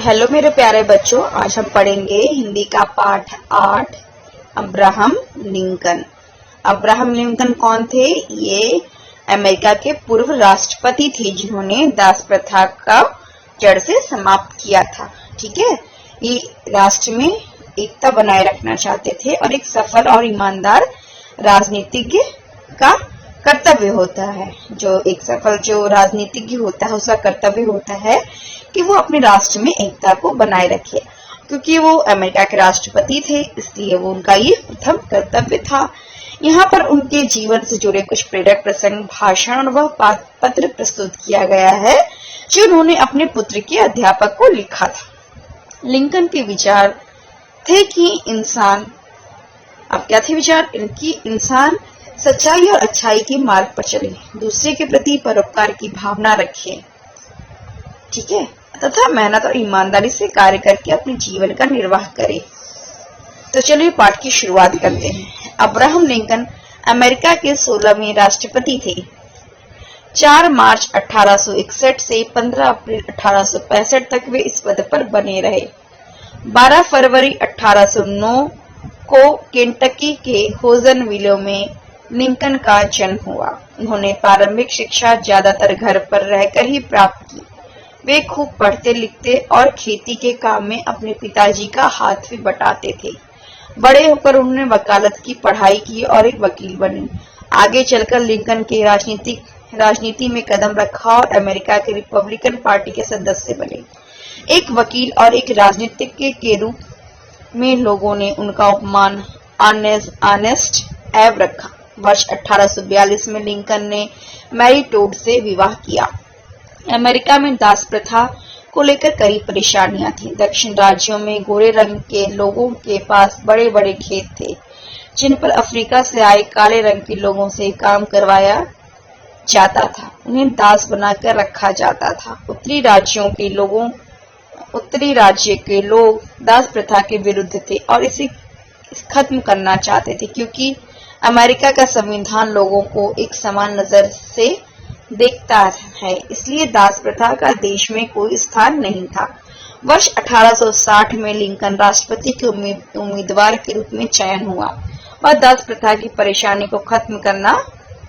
Hello मेरे प्यारे बच्चों, आज हम पढ़ेंगे हिंदी का पाठ 8 अब्राहम लिंकन। अब्राहम लिंकन कौन थे? ये अमेरिका के पूर्व राष्ट्रपति थे जिन्होंने दास प्रथा का जड़ से समाप्त किया था। ठीक है, ये राष्ट्र में एकता बनाए रखना चाहते थे और एक सफल और ईमानदार राजनीतिज्ञ का कर्तव्य होता है। जो राजनीतिज्ञ होता है उसका कर्तव्य होता है कि वो अपने राष्ट्र में एकता को बनाए रखे। क्योंकि वो अमेरिका के राष्ट्रपति थे, इसलिए वो उनका ये प्रथम कर्तव्य था। यहाँ पर उनके जीवन से जुड़े कुछ प्रेरक प्रसंग, भाषण व पत्र प्रस्तुत किया गया है जो उन्होंने अपने पुत्र के अध्यापक को लिखा था। लिंकन के विचार थे कि इंसान सच्चाई और अच्छाई के मार्ग पर चले, दूसरे के प्रति परोपकार की भावना रखे, ठीक है, तथा मेहनत और ईमानदारी से कार्य करके अपने जीवन का निर्वाह करे। तो चलिए पाठ की शुरुआत करते हैं। अब्राहम लिंकन अमेरिका के 16वें राष्ट्रपति थे। 4 मार्च 1861 से 15 अप्रैल 1865 तक वे इस पद पर बने रहे। 12 फरवरी 1809 को केंटकी के होजनविले में लिंकन का जन्म हुआ। उन्होंने प्रारंभिक शिक्षा ज्यादातर घर पर रहकर ही प्राप्त की। वे खूब पढ़ते लिखते और खेती के काम में अपने पिताजी का हाथ भी बटाते थे। बड़े होकर उन्होंने वकालत की पढ़ाई की और एक वकील बने। आगे चलकर लिंकन के राजनीति में कदम रखा और अमेरिका के रिपब्लिकन पार्टी के सदस्य बने। एक वकील और एक राजनीतिज्ञ के रूप में लोगों ने उनका उपमान ऑनेस्ट एव रखा। वर्ष 1842 में लिंकन ने मैरी टोड से विवाह किया। अमेरिका में दास प्रथा को लेकर कई परेशानियां थी। दक्षिण राज्यों में गोरे रंग के लोगों के पास बड़े बड़े खेत थे जिन पर अफ्रीका से आए काले रंग के लोगों से काम करवाया जाता था। उन्हें दास बनाकर रखा जाता था। उत्तरी राज्य के लोग दास प्रथा के विरुद्ध थे और इसे खत्म करना चाहते थे, क्योंकि अमेरिका का संविधान लोगों को एक समान नजर से देखता है, इसलिए दास प्रथा का देश में कोई स्थान नहीं था। वर्ष 1860 में लिंकन राष्ट्रपति के उम्मीदवार के रूप में चयन हुआ। वह दास प्रथा की परेशानी को खत्म करना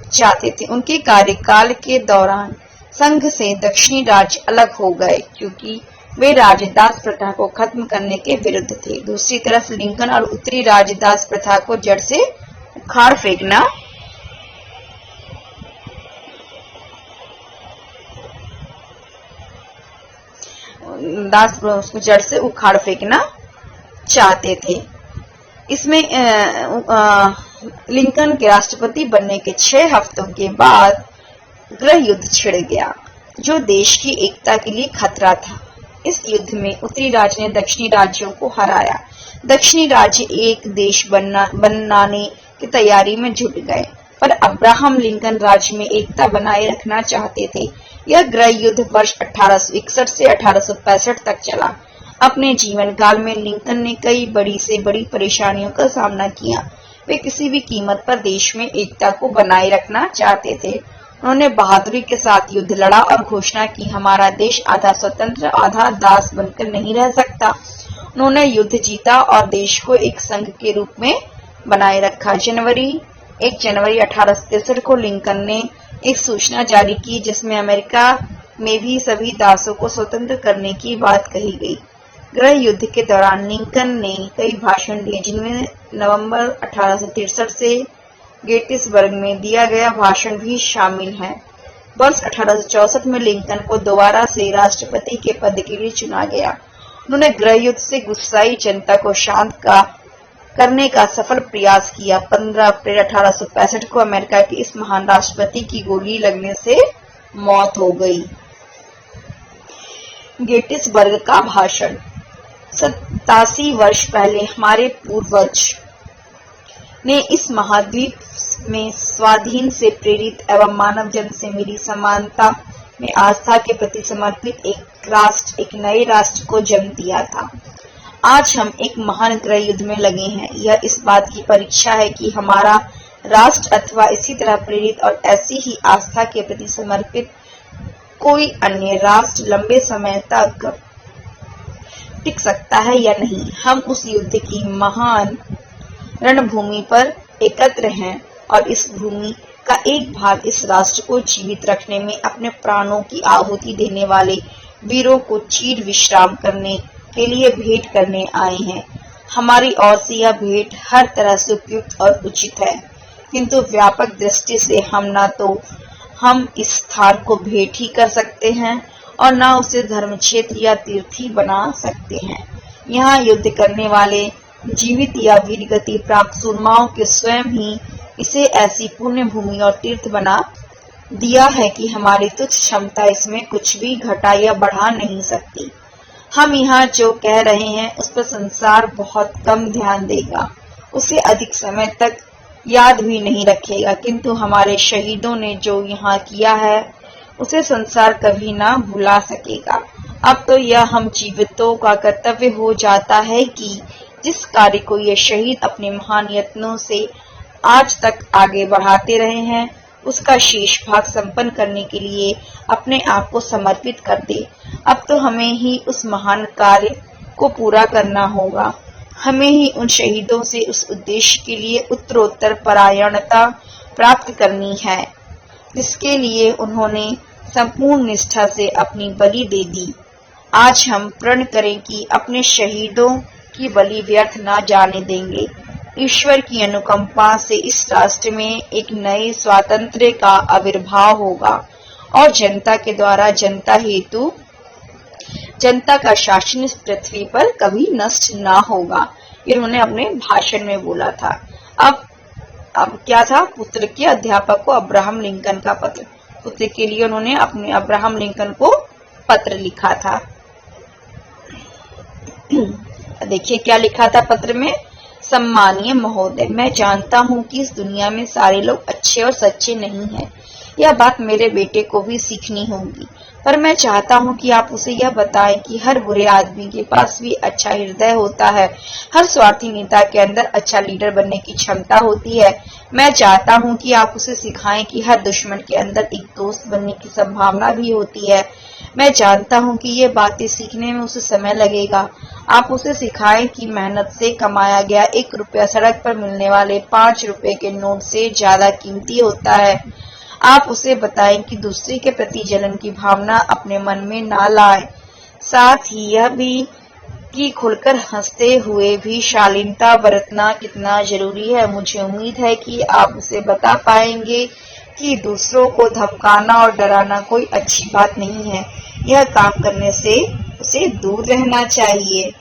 चाहते थे। उनके कार्यकाल के दौरान संघ से दक्षिणी राज्य अलग हो गए क्योंकि वे राज्य दास प्रथा को खत्म करने के विरुद्ध थे। दूसरी तरफ लिंकन और उत्तरी राज्य दास प्रथा को जड़ से उखाड़ फेंकना उसको जड़ से उखाड़ फेंकना चाहते थे। इसमें लिंकन के राष्ट्रपति बनने के 6 हफ्तों के बाद गृह युद्ध छिड़ गया जो देश की एकता के लिए खतरा था। इस युद्ध में उत्तरी राज्य ने दक्षिणी राज्यों को हराया। दक्षिणी राज्य एक देश बनाने की तैयारी में जुट गए, पर अब्राहम लिंकन राज्य में एकता बनाए रखना चाहते थे। यह गृह युद्ध वर्ष 1861 से 1865 तक चला। अपने जीवन काल में लिंकन ने कई बड़ी से बड़ी परेशानियों का सामना किया। वे किसी भी कीमत पर देश में एकता को बनाए रखना चाहते थे। उन्होंने बहादुरी के साथ युद्ध लड़ा और घोषणा की, हमारा देश आधा स्वतंत्र आधा दास बनकर नहीं रह सकता। उन्होंने युद्ध जीता और देश को एक संघ के रूप में बनाए रखा। 1 जनवरी 1863 को लिंकन ने एक सूचना जारी की जिसमें अमेरिका में भी सभी दासों को स्वतंत्र करने की बात कही गई। गृह युद्ध के दौरान लिंकन ने कई भाषण दिए, जिनमें नवंबर 1863 से गेटिसबर्ग में दिया गया भाषण भी शामिल है। वर्ष 1864 में लिंकन को दोबारा से राष्ट्रपति के पद के लिए चुना गया। उन्होंने गृह युद्ध से गुस्साई जनता को शांत करने का सफल प्रयास किया। 15 अप्रैल 1865 को अमेरिका के इस महान राष्ट्रपति की गोली लगने से मौत हो गई। गेटिसबर्ग का भाषण। 87 वर्ष पहले हमारे पूर्वज ने इस महाद्वीप में स्वाधीन से प्रेरित एवं मानव जन्म से मेरी समानता में आस्था के प्रति समर्पित एक नए राष्ट्र को जन्म दिया था। आज हम एक महान गृह युद्ध में लगे हैं। यह इस बात की परीक्षा है कि हमारा राष्ट्र अथवा इसी तरह प्रेरित और ऐसी ही आस्था के प्रति समर्पित कोई अन्य राष्ट्र लंबे समय तक टिक सकता है या नहीं। हम उस युद्ध की महान रणभूमि पर एकत्र हैं और इस भूमि का एक भाग इस राष्ट्र को जीवित रखने में अपने प्राणों की आहुति देने वाले वीरों को चीर विश्राम करने के लिए भेंट करने आए हैं। हमारी ओर से यह भेंट हर तरह से उपयुक्त और उचित है, किंतु व्यापक दृष्टि से हम इस स्थान को भेंट ही कर सकते हैं और न उसे धर्म क्षेत्र या तीर्थ ही बना सकते हैं। यहाँ युद्ध करने वाले जीवित या वीर गति प्राप्त सूरमाओं के स्वयं ही इसे ऐसी पुण्य भूमि और तीर्थ बना दिया है कि हमारी तुच्छ क्षमता इसमें कुछ भी घटा या बढ़ा नहीं सकती। हम यहाँ जो कह रहे हैं उस पर संसार बहुत कम ध्यान देगा, उसे अधिक समय तक याद भी नहीं रखेगा, किंतु हमारे शहीदों ने जो यहाँ किया है उसे संसार कभी ना भुला सकेगा। अब तो यह हम जीवितों का कर्तव्य हो जाता है कि जिस कार्य को ये शहीद अपने महान यत्नों से आज तक आगे बढ़ाते रहे हैं उसका शेष भाग संपन्न करने के लिए अपने आप को समर्पित कर दे। अब तो हमें ही उस महान कार्य को पूरा करना होगा। हमें ही उन शहीदों से उस उद्देश्य के लिए उत्तरोत्तर परायणता प्राप्त करनी है जिसके लिए उन्होंने संपूर्ण निष्ठा से अपनी बलि दे दी। आज हम प्रण करें कि अपने शहीदों की बलि व्यर्थ न जाने देंगे। ईश्वर की अनुकंपा से इस राष्ट्र में एक नए स्वातंत्र्य का आविर्भाव होगा और जनता के द्वारा जनता हेतु जनता का शासन इस पृथ्वी पर कभी नष्ट ना होगा। इन्होंने अपने भाषण में बोला था। अब क्या था? पुत्र के अध्यापक को अब्राहम लिंकन का पत्र। पुत्र के लिए उन्होंने अपने अब्राहम लिंकन को पत्र लिखा था। देखिए क्या लिखा था पत्र में। सम्मानीय महोदय, मैं जानता हूँ कि इस दुनिया में सारे लोग अच्छे और सच्चे नहीं हैं। यह बात मेरे बेटे को भी सीखनी होगी, पर मैं चाहता हूँ कि आप उसे यह बताएं कि हर बुरे आदमी के पास भी अच्छा हृदय होता है। हर स्वार्थी नेता के अंदर अच्छा लीडर बनने की क्षमता होती है। मैं चाहता हूँ कि आप उसे सिखाएं कि हर दुश्मन के अंदर एक दोस्त बनने की संभावना भी होती है। मैं जानता हूँ कि ये बातें सीखने में उसे समय लगेगा। आप उसे सिखाएं कि मेहनत से कमाया गया 1 रुपया सड़क पर मिलने वाले 5 रुपए के नोट से ज्यादा कीमती होता है। आप उसे बताएं कि दूसरे के प्रति जलन की भावना अपने मन में ना लाए। साथ ही यह भी कि खुलकर हंसते हुए भी शालीनता बरतना कितना जरूरी है। मुझे उम्मीद है कि आप उसे बता पाएंगे कि दूसरों को धमकाना और डराना कोई अच्छी बात नहीं है। यह काम करने से उसे दूर रहना चाहिए।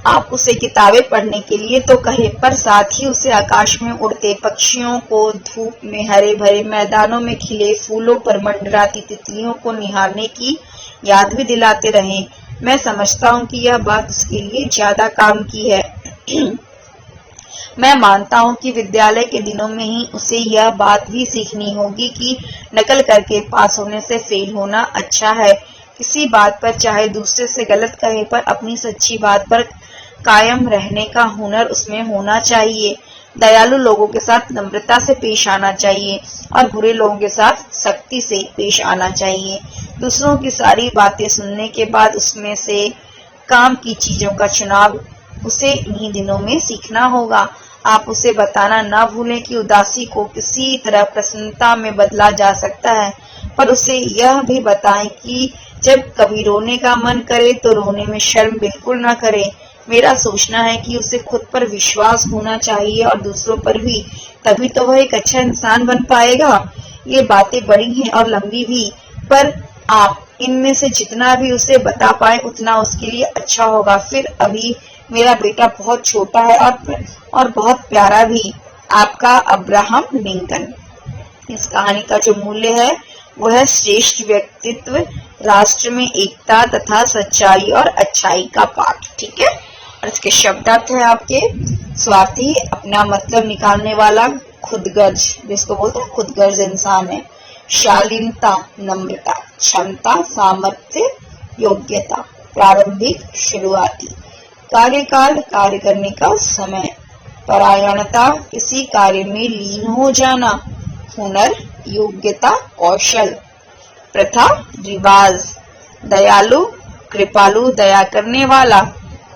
आप उसे किताबें पढ़ने के लिए तो कहे, पर साथ ही उसे आकाश में उड़ते पक्षियों को, धूप में हरे भरे मैदानों में खिले फूलों पर मंडराती तितलियों को निहारने की याद भी दिलाते रहें। मैं समझता हूँ कि यह बात उसके लिए ज्यादा काम की है। मैं मानता हूँ कि विद्यालय के दिनों में ही उसे यह बात भी सीखनी होगी कि नकल करके पास होने से फेल होना अच्छा है। किसी बात पर चाहे दूसरे से गलत कहे, पर अपनी सच्ची बात पर कायम रहने का हुनर उसमें होना चाहिए। दयालु लोगों के साथ नम्रता से पेश आना चाहिए और बुरे लोगों के साथ सख्ती से पेश आना चाहिए। दूसरों की सारी बातें सुनने के बाद उसमें से काम की चीजों का चुनाव उसे इन्हीं दिनों में सीखना होगा। आप उसे बताना ना भूलें कि उदासी को किसी तरह प्रसन्नता में बदला जा सकता है, पर उसे यह भी बताएं कि जब कभी रोने का मन करे तो रोने में शर्म बिल्कुल ना करे। मेरा सोचना है कि उसे खुद पर विश्वास होना चाहिए और दूसरों पर भी, तभी तो वह एक अच्छा इंसान बन पाएगा। ये बातें बड़ी हैं और लंबी भी, पर आप इनमें से जितना भी उसे बता पाए उतना उसके लिए अच्छा होगा। फिर अभी मेरा बेटा बहुत छोटा है और बहुत प्यारा भी। आपका अब्राहम लिंकन। इस कहानी का जो मूल्य है वो है श्रेष्ठ व्यक्तित्व, राष्ट्र में एकता तथा सच्चाई और अच्छाई का पाठ। ठीक है। और इसके शब्दार्थ है आपके स्वार्थी, अपना मतलब निकालने वाला, खुदगर्ज, जिसको बोलते हैं खुदगर्ज इंसान है। शालीनता, नम्रता, क्षमता, सामर्थ्य, योग्यता, प्रारंभिक, शुरुआती, कार्यकाल, कार्य करने का समय, परायणता, किसी कार्य में लीन हो जाना, हुनर, योग्यता, कौशल, प्रथा, रिवाज, दयालु, कृपालु दया करने वाला,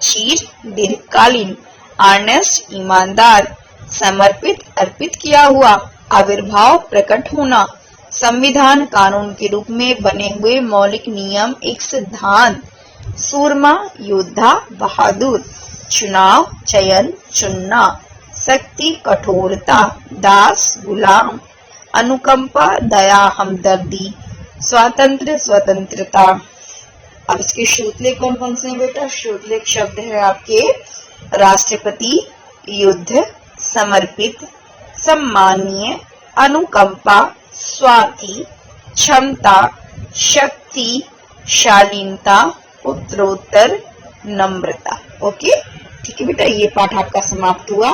चीर दीर्घकालीन, आर्नेस्ट ईमानदार, समर्पित अर्पित किया हुआ, आविर्भाव प्रकट होना, संविधान कानून के रूप में बने हुए मौलिक नियम एक सिद्धांत, सूरमा योद्धा बहादुर, चुनाव चयन चुनना, शक्ति कठोरता, दास गुलाम, अनुकंपा दया हमदर्दी, स्वातंत्र स्वतंत्रता। अब इसके श्रुतलेख कौन कौन से हैं बेटा? श्रुतलेख शब्द है आपके राष्ट्रपति, युद्ध, समर्पित, सम्मानीय, अनुकंपा, स्वार्थी, क्षमता, शक्ति, शालीनता, उत्तरोत्तर, नम्रता। ओके, ठीक है बेटा, ये पाठ आपका समाप्त हुआ।